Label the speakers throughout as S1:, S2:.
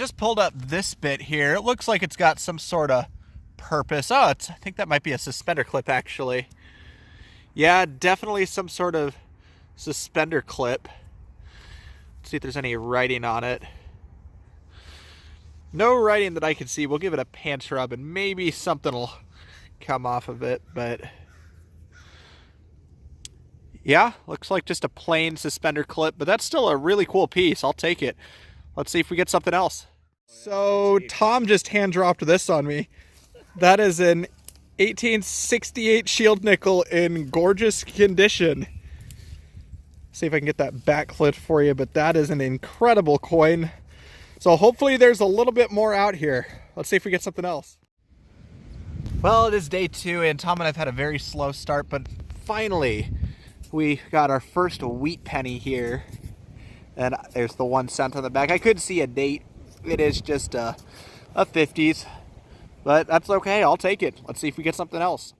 S1: just pulled up this bit here. It looks like it's got some sort of purpose. Oh, I think that might be a suspender clip, actually. Yeah, definitely some sort of suspender clip. Let's see if there's any writing on it. No writing that I can see. We'll give it a pants rub and maybe something will come off of it, but yeah, looks like just a plain suspender clip, but that's still a really cool piece. I'll take it. Let's see if we get something else. So Tom just hand dropped this on me. That is an 1868 shield nickel in gorgeous condition. See if I can get that back clipped for you, but that is an incredible coin. So hopefully there's a little bit more out here. Let's see if we get something else. Well, it is day 2 and Tom and I've had a very slow start, but finally we got our first wheat penny here. And there's the 1 cent on the back. I could see a date. It is just a 50s, but that's okay. I'll take it. Let's see if we get something else.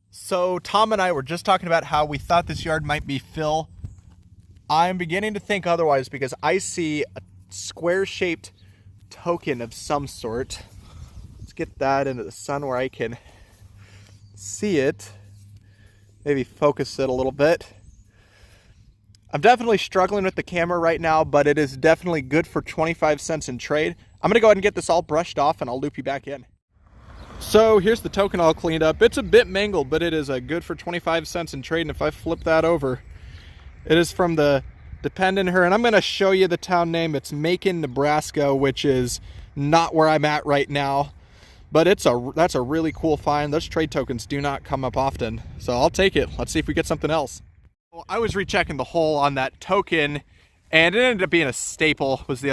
S1: So Tom and I were just talking about how we thought this yard might be fill. I'm beginning to think otherwise because I see a square-shaped token of some sort. Let's get that into the sun where I can see it. Maybe focus it a little bit. I'm definitely struggling with the camera right now, but it is definitely good for 25 cents in trade. I'm gonna go ahead and get this all brushed off and I'll loop you back in. So here's the token all cleaned up. It's a bit mangled, but it is good for 25 cents in trade. And if I flip that over, it is from the dependent her, and I'm gonna show you the town name. It's Macon, Nebraska, which is not where I'm at right now, but that's a really cool find. Those trade tokens do not come up often, so I'll take it. Let's see if we get something else. Well, I was rechecking the hole on that token, and it ended up being a staple was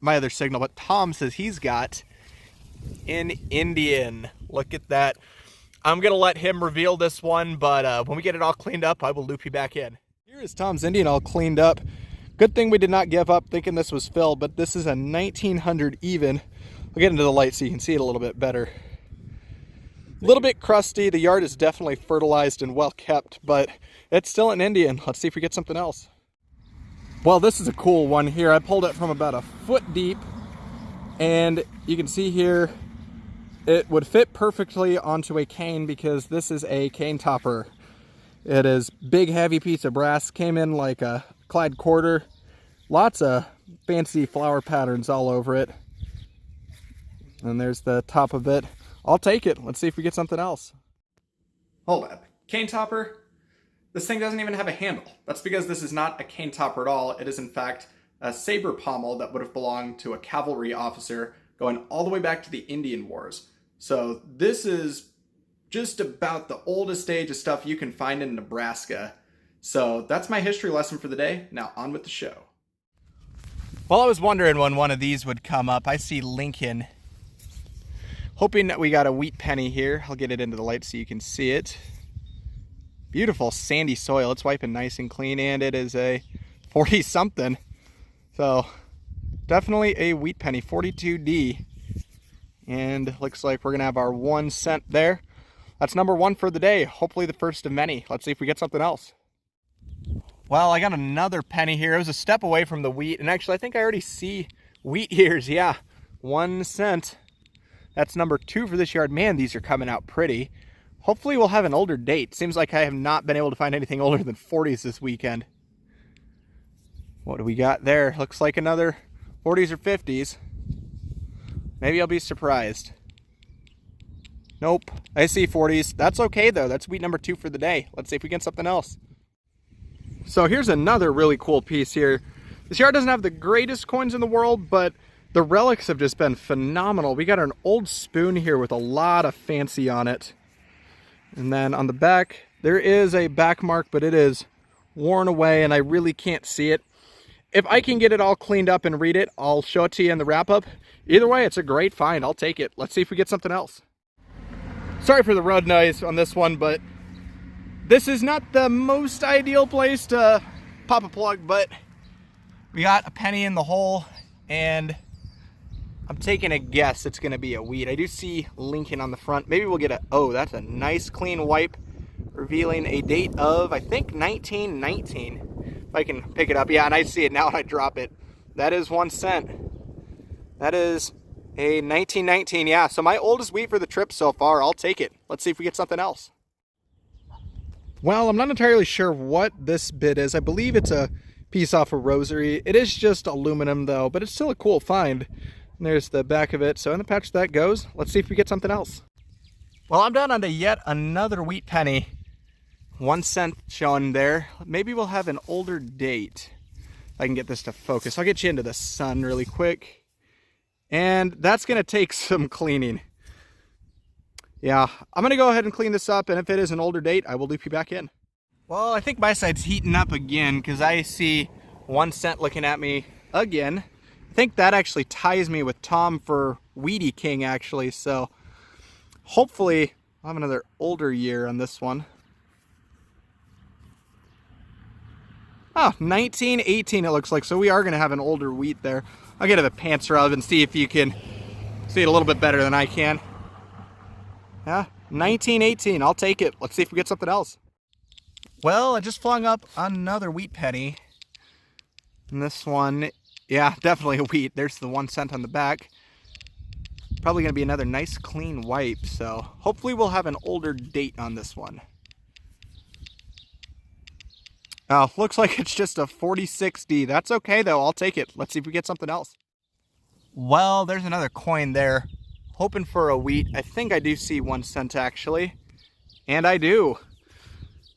S1: my other signal, but Tom says he's got an Indian. Look at that. I'm gonna let him reveal this one, but when we get it all cleaned up, I will loop you back in. Here is Tom's Indian all cleaned up. Good thing we did not give up thinking this was filled, but this is a 1900 even. I'll get into the light so you can see it a little bit better. A little bit crusty. The yard is definitely fertilized and well kept, but it's still an Indian. Let's see if we get something else. Well, this is a cool one here. I pulled it from about a foot deep, and you can see here it would fit perfectly onto a cane because this is a cane topper. It is big, heavy piece of brass. Came in like a Clyde quarter. Lots of fancy flower patterns all over it. And there's the top of it. I'll take it. Let's see if we get something else. Hold up. Cane topper. This thing doesn't even have a handle. That's because this is not a cane topper at all. It is in fact a saber pommel that would have belonged to a cavalry officer going all the way back to the Indian Wars. So this is just about the oldest age of stuff you can find in Nebraska. So that's my history lesson for the day. Now on with the show. Well, I was wondering when one of these would come up. I see Lincoln. Hoping that we got a wheat penny here. I'll get it into the light so you can see it. Beautiful sandy soil. It's wiping nice and clean, and it is a 40 something. So definitely a wheat penny, 42D. And looks like we're gonna have our 1 cent there. That's number 1 for the day. Hopefully the first of many. Let's see if we get something else. Well, I got another penny here. It was a step away from the wheat, and actually I think I already see wheat ears. Yeah, 1 cent. That's number 2 for this yard. Man, these are coming out pretty. Hopefully we'll have an older date. Seems like I have not been able to find anything older than 40s this weekend. What do we got there? Looks like another 40s or 50s. Maybe I'll be surprised. Nope, I see 40s. That's okay though. That's wheat number 2 for the day. Let's see if we get something else. So here's another really cool piece here. This yard doesn't have the greatest coins in the world, but the relics have just been phenomenal. We got an old spoon here with a lot of fancy on it. And then on the back, there is a back mark, but it is worn away and I really can't see it. If I can get it all cleaned up and read it, I'll show it to you in the wrap-up. Either way, it's a great find. I'll take it. Let's see if we get something else. Sorry for the road noise on this one, but this is not the most ideal place to pop a plug, but we got a penny in the hole, and I'm taking a guess it's going to be a wheat. I do see Lincoln on the front. Maybe we'll get oh, that's a nice clean wipe, revealing a date of, I think, 1919. If I can pick it up. Yeah, and I see it now and I drop it. That is 1 cent. That is a 1919, yeah. So my oldest wheat for the trip so far. I'll take it. Let's see if we get something else. Well, I'm not entirely sure what this bit is. I believe it's a piece off a rosary. It is just aluminum though, but it's still a cool find. And there's the back of it. So in the patch that goes. Let's see if we get something else. Well, I'm down onto yet another wheat penny. 1 cent showing there. Maybe we'll have an older date. If I can get this to focus. I'll get you into the sun really quick. And that's going to take some cleaning. Yeah, I'm going to go ahead and clean this up, and if it is an older date, I will loop you back in. Well, I think my side's heating up again because I see 1 cent looking at me again. I think that actually ties me with Tom for Weedy King, actually, so hopefully I'll have another older year on this one. Oh, 1918 it looks like, so we are going to have an older wheat there. I'll get a pants rub and see if you can see it a little bit better than I can. Yeah, 1918, I'll take it. Let's see if we get something else. Well, I just flung up another wheat penny. And this one, yeah, definitely a wheat. There's the 1 cent on the back. Probably going to be another nice clean wipe, so hopefully we'll have an older date on this one. Oh, looks like it's just a 46D. That's okay though, I'll take it. Let's see if we get something else. Well, there's another coin there. Hoping for a wheat. I think I do see 1 cent actually. And I do.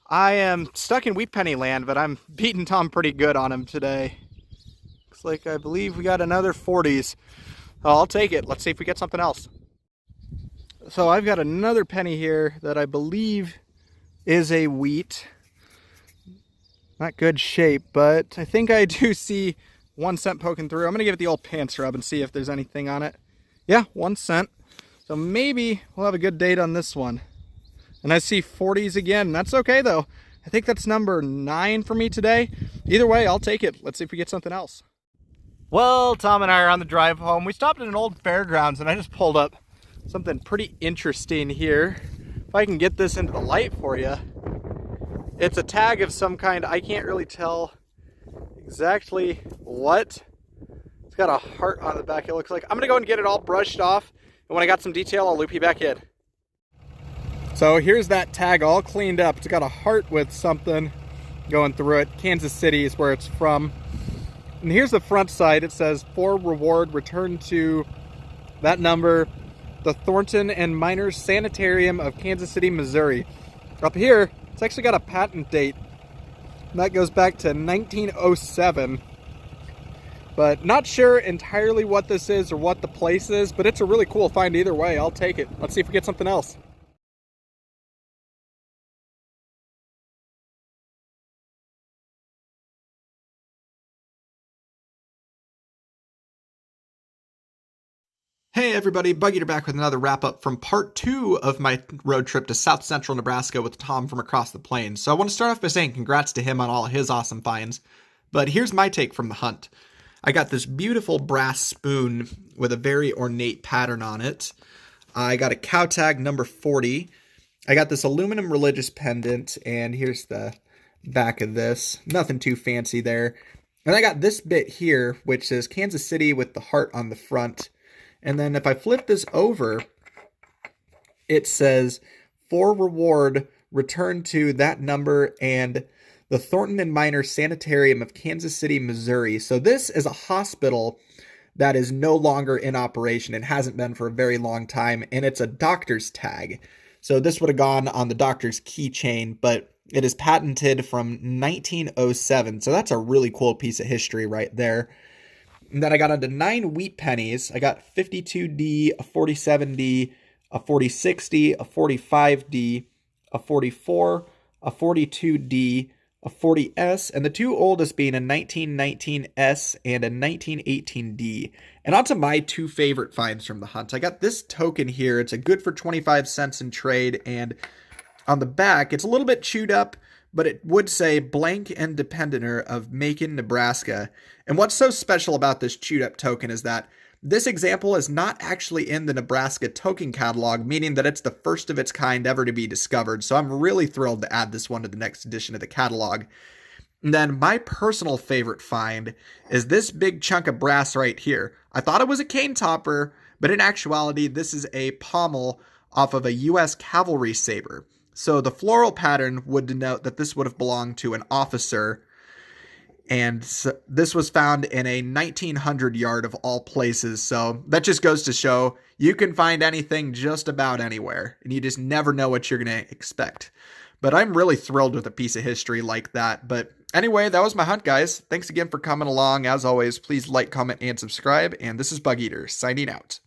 S1: I am stuck in wheat penny land, but I'm beating Tom pretty good on him today. Looks like I believe we got another 40s. Oh, I'll take it. Let's see if we get something else. So I've got another penny here that I believe is a wheat. Not good shape, but I think I do see 1 cent poking through. I'm going to give it the old pants rub and see if there's anything on it. Yeah, 1 cent. So maybe we'll have a good date on this one. And I see 40s again. That's okay though. I think that's number 9 for me today. Either way, I'll take it. Let's see if we get something else. Well, Tom and I are on the drive home. We stopped at an old fairgrounds and I just pulled up something pretty interesting here. If I can get this into the light for you. It's a tag of some kind. I can't really tell exactly what. It's got a heart on the back, it looks like. I'm going to go and get it all brushed off. And when I got some detail, I'll loop you back in. So here's that tag all cleaned up. It's got a heart with something going through it. Kansas City is where it's from. And here's the front side. It says, for reward, return to that number, the Thornton and Miners Sanitarium of Kansas City, Missouri. Up here, it's actually got a patent date. And that goes back to 1907. But not sure entirely what this is or what the place is, but it's a really cool find either way. I'll take it. Let's see if we get something else. Hey everybody, Bug Eater back with another wrap up from part 2 of my road trip to South Central Nebraska with Tom from across the plains. So I want to start off by saying congrats to him on all of his awesome finds. But here's my take from the hunt. I got this beautiful brass spoon with a very ornate pattern on it. I got a cow tag number 40. I got this aluminum religious pendant, and here's the back of this. Nothing too fancy there. And I got this bit here, which says Kansas City with the heart on the front. And then if I flip this over, it says, for reward, return to that number and the Thornton and Miners Sanitarium of Kansas City, Missouri. So this is a hospital that is no longer in operation and hasn't been for a very long time, and it's a doctor's tag. So this would have gone on the doctor's keychain, but it is patented from 1907. So that's a really cool piece of history right there. And then I got onto 9 wheat pennies. I got 52D, a 47D, a 4060, a 45D, a 44, a 42D, a 40S, and the 2 oldest being a 1919S and a 1918D. And on to my 2 favorite finds from the hunt. I got this token here. It's a good for 25 cents in trade, and on the back, it's a little bit chewed up, but it would say blank and dependenter of Macon, Nebraska. And what's so special about this chewed up token is that this example is not actually in the Nebraska token catalog, meaning that it's the first of its kind ever to be discovered. So I'm really thrilled to add this one to the next edition of the catalog. And then my personal favorite find is this big chunk of brass right here. I thought it was a cane topper, but in actuality, this is a pommel off of a U.S. cavalry saber. So the floral pattern would denote that this would have belonged to an officer, and this was found in a 1900 yard of all places. So that just goes to show you can find anything just about anywhere, and you just never know what you're going to expect. But I'm really thrilled with a piece of history like that. But anyway, that was my hunt, guys. Thanks again for coming along. As always, please like, comment, and subscribe. And this is Bug Eater signing out.